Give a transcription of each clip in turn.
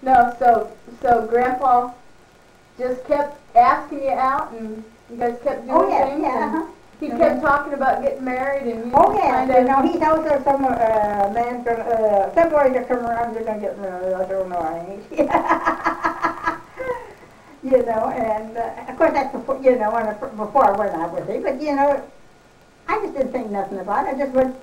No, so Grandpa just kept asking you out, and you guys kept doing Oh, yeah, things. yeah, And uh-huh. he kept talking about getting married, and you Oh, just yeah, kind you of. know, he knows there's some man, some boys that come around, they're going to get married. I don't know, I ain't. You know, and of course that's before, you know, before I went out with him, but you know, I just didn't think nothing about it. I just went,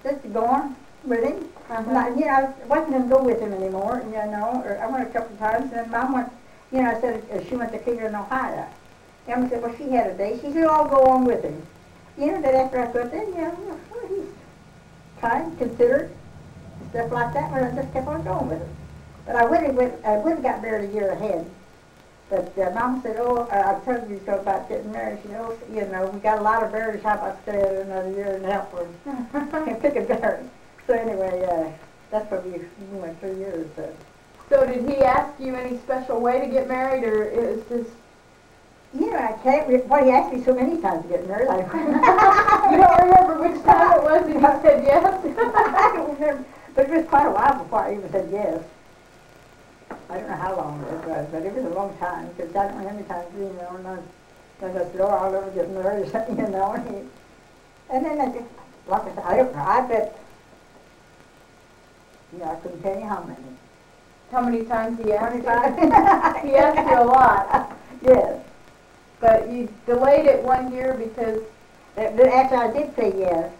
just going with him. Not, you know, I wasn't going to go with him anymore, you know, or I went a couple of times, and then Mom went, you know, I said she went to Cleveland, Ohio. Emma said, well, she had a day. She said, I'll go on with him. You know, that after I got there, you know, well, he's kind, considerate, stuff like that, but I just kept on going with it. But I would have got married a year ahead. But Mom said, oh, I told you so about getting married. She said, oh, you know, we got a lot of berries. How about stay another year and help her and pick a berry? So anyway, that's what we went 3 years. So did he ask you any special way to get married, or it was just? You know, I can't. Well, he asked me so many times to get married. You don't remember which time it was that you said yes? I don't remember, but it was quite a while before I even said yes. I don't know how long it was, but it was a long time, because I don't know how many times, you know, and I said, oh, I'll never get married, you know, and then I just, like I said, I don't know, I bet, you know, I couldn't tell you how many. How many times he asked 25. you? He asked you a lot. Yes. But you delayed it 1 year because? After I did say yes,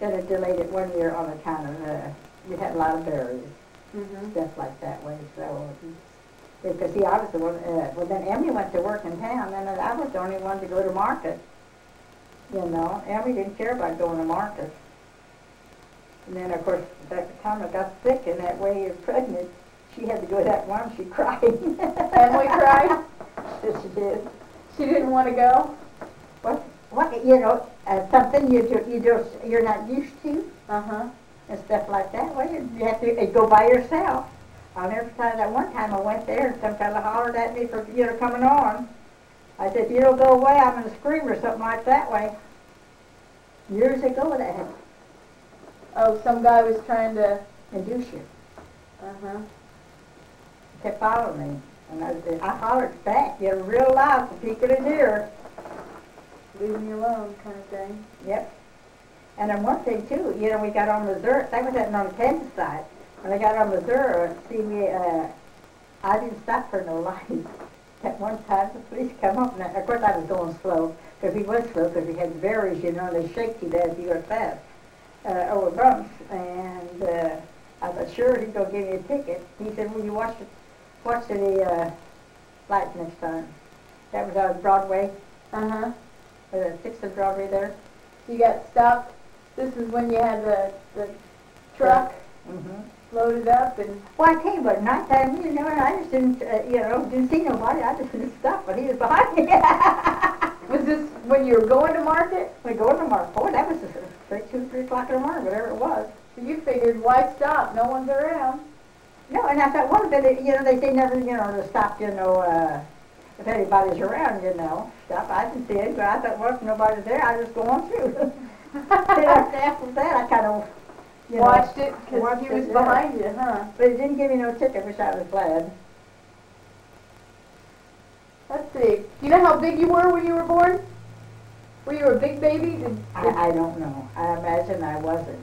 then I delayed it 1 year on account of, we had a lot of berries. Stuff like that way, so because see, I was the one. Well, then Emily went to work in town, and I was the only one to go to market. You know, Emily didn't care about going to market. And then, of course, at the time I got sick, and that way you're pregnant, she had to go that one. She cried. Emily cried. Yes, she did. She didn't want to go. What? You know, something you're not used to. And stuff like that. Well, you have to go by yourself. I'll never forget that one time I went there and some fella hollered at me for, you know, coming on. I said, if you don't go away, I'm going to scream or something like that way. Years ago that happened. Oh, some guy was trying to induce you. Kept following me. And I hollered back, you know, real loud so people could hear. Leave me alone kind of thing. Yep. And then one thing too, you know, we got on Missouri. That was on the Kansas side. When I got on Missouri, see me, I didn't stop for no light. At one time, the police come up, and of course I was going slow, because we was slow, because we had berries, you know, and they shake you there if you go fast over bumps. And I thought, sure, he's gonna give me a ticket. He said, "Will you watch the lights next time?" That was on Broadway. The 6th and Broadway there. You got stopped. This is when you had the truck loaded up and. Well, I tell you what, nighttime, you know, and I just didn't, you know, didn't see nobody. I just didn't stop, but he was behind me. Was this when you were going to market? We going to market. Boy, that was like 2, 3 o'clock in the morning, whatever it was. So you figured, why stop? No one's around. No, and I thought, well, but you know, they say never, you know, to stop, you know, if anybody's around, you know, stop. I didn't see it, but I thought, well, if nobody's there, I just go on through. After that, I kind of, you watched know, it because he was behind you, huh? But he didn't give me no ticket, which I was glad. Let's see. Do you know how big you were when you were born? Were you a big baby? I don't know. I imagine I wasn't.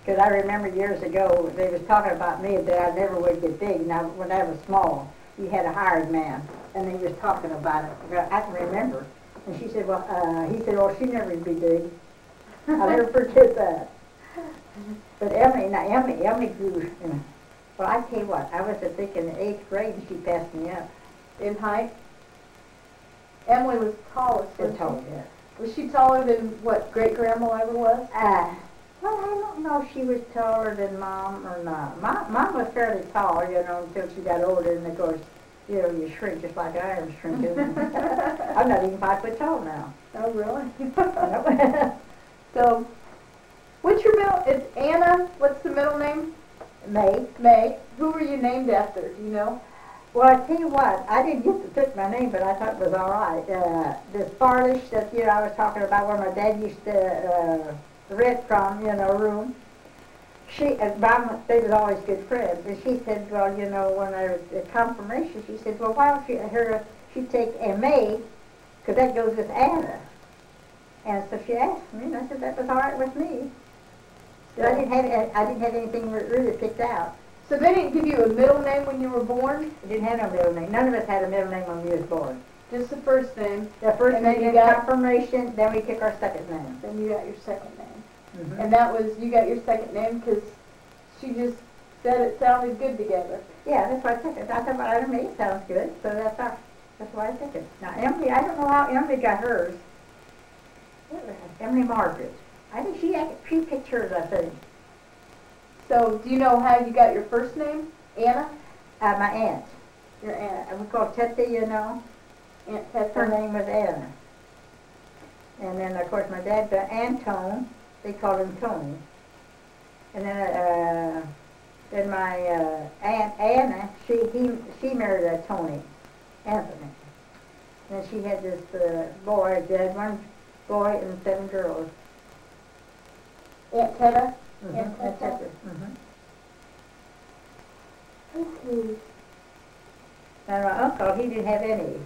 Because I remember years ago, they was talking about me that I never would get big. Now, when I was small, you had a hired man, and they was talking about it. I can remember. And she said, well, he said, well, she never would be big. I'll never forget that. But Emily grew, you know. Well, I tell you what, I was, I think, in the 8th grade, and she passed me up. In height? Emily was tallest, wasn't she? Tall, yeah. Was she taller than what great-grandma ever was? Well, I don't know if she was taller than Mom or not. Mom was fairly tall, you know, until she got older, and of course, you know, you shrink just like I am shrinking. I'm not even 5 foot tall now. Oh, really? So, what's your middle? It's Anna. What's the middle name? May. May. Who were you named after? Do you know? Well, I tell you what, I didn't get to pick my name, but I thought it was all right. This Farlish that, you know, I was talking about where my dad used to rent from, you know, room. Mom, they was always good friends, and she said, well, you know, when I was at confirmation, she said, well, why don't she'd take M.A., because that goes with Anna. And so she asked me, and I said that was all right with me. So I didn't have anything really picked out. So they didn't give you a middle name when you were born? I didn't have no middle name. None of us had a middle name when we was born. Just the first name. The first And name then in you got- confirmation, then we took our second name. Then you got your second name. Mm-hmm. And that was, you got your second name because she just said it sounded good together. Yeah, that's why I took it. I thought, well, I don't know, it sounds good, so that's why I took it. Now, Emily, I don't know how Emily got hers. Emily Margaret. I think she picked hers, I think. So do you know how you got your first name? Anna? My aunt. Your aunt. We called Tete, you know. Aunt Her Tessa. name was Anna. And then, of course, my dad, Antone, they called him Tony. And then my Aunt Anna, she married a Tony, Anthony. And she had this boy, they had one boy and 7 girls. Aunt Tetta? Mm-hmm. Aunt Tessa? Mm-hmm. Okay. And my uncle, he didn't have any.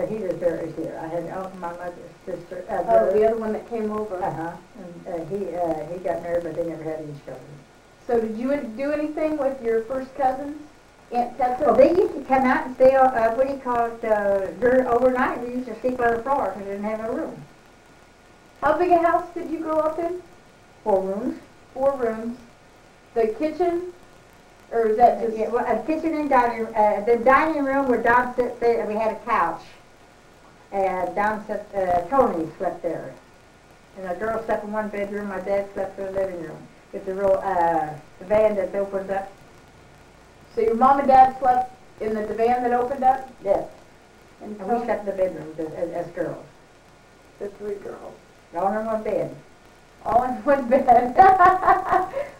He was buried here. I had my mother's sister. Oh, the other one that came over. Uh-huh. And he got married, but they never had any children. So did you do anything with your first cousins? Aunt Tessa? Well, they used to come out and stay, what do you call it, overnight. We used to sleep on the floor because we didn't have a room. How big a house did you grow up in? 4 rooms. 4 rooms. The kitchen? Or is that just... Yeah, well, a kitchen and dining room. The dining room where Don sat there, we had a couch. And Don sat, Tony slept there. And the girl slept in one bedroom, my dad slept in the living room. It's a real, the van that opens up. So your mom and dad slept in the divan that opened up? Yes. And And we slept in the bedrooms as girls. The 3 girls. All in one bed. All in one bed.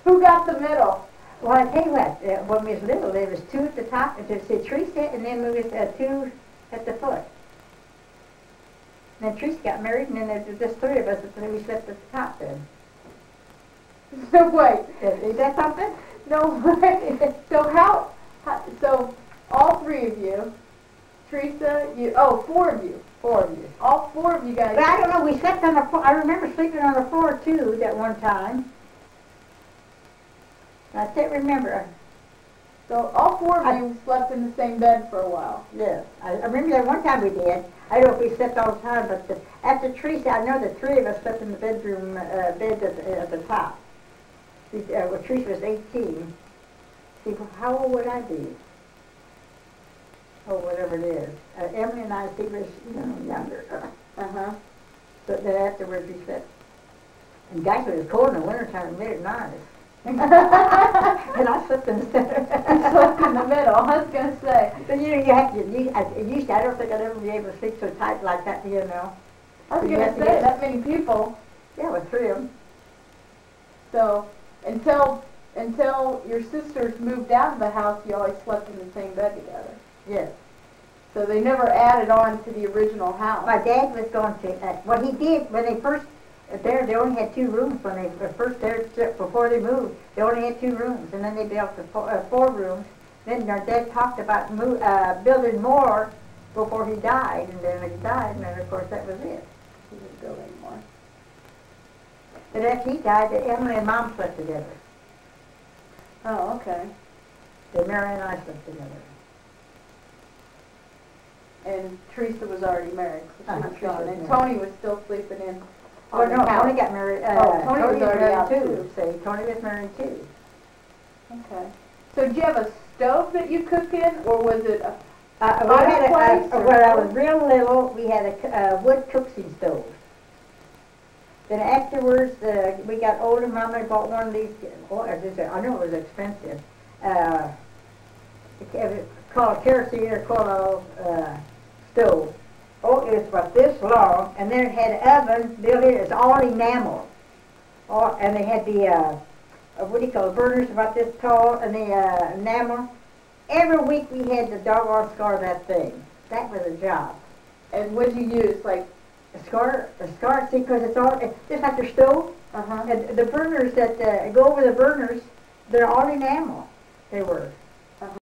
Who got the middle? Well, I tell you what, when we was little, there was 2 at the top, and there's Teresa, and then there was 2 at the foot. And then Teresa got married, and then there was just 3 of us, and we slept at the top then. No, wait. Is that something? No, wait. So so all 3 of you, Teresa, you, 4 of you. 4 of you. All 4 of you guys. But I don't know, we slept on the floor. I remember sleeping on the floor, too, that one time. I can't remember. So all 4 of you slept in the same bed for a while. Yes. I remember that one time we did. I don't know if we slept all the time, but after Teresa, I know the 3 of us slept in the bedroom, bed at the top. Well, Teresa was 18. See, how old would I be? Oh, whatever it is. Emily and I, she was, younger. Uh-huh. But then afterwards we slept. And guys, it was cold in the wintertime, it made it nice. And I slept in the center. You slept in the middle, I was going to say. But you have to, I don't think I'd ever be able to sleep so tight like that, I was going to say, get that many people. Yeah, with 3 of them. So until your sisters moved out of the house, you always slept in the same bed together. Yes. So they never added on to the original house. My dad was going to, what he did, when they first, they only had 2 rooms when they were first there, before they moved. They only had 2 rooms, and then they built 4 rooms. Then our dad talked about building more before he died, and then he died, and then of course that was it. He didn't build anymore. But after he died, Emily and Mom slept together. Oh, okay. Then Mary and I slept together. And Teresa was already married, so she was Teresa gone. was And married. Tony was still sleeping in. Oh, on the no, couch. Tony got married. Tony was already married out, too. too. See, Tony was married too. Okay. So did you have a stove that you cooked in, or was it a We had fireplace or when I stove? was real little, we had a wood cooking stove. Then afterwards, we got older. Mama bought one of these. I know it was expensive. It was called a kerosene or coal stove. Oh, it was about this long, and then it had an oven built in. It's all enamel. And they had the what do you call it, burners about this tall, and the enamel. Every week we had the doggone scar of that thing. That was a job. And what did you use, like A scar, see, because it's all, just like your stove, Uh-huh. and the burners that go over the burners, they're all enamel. They were.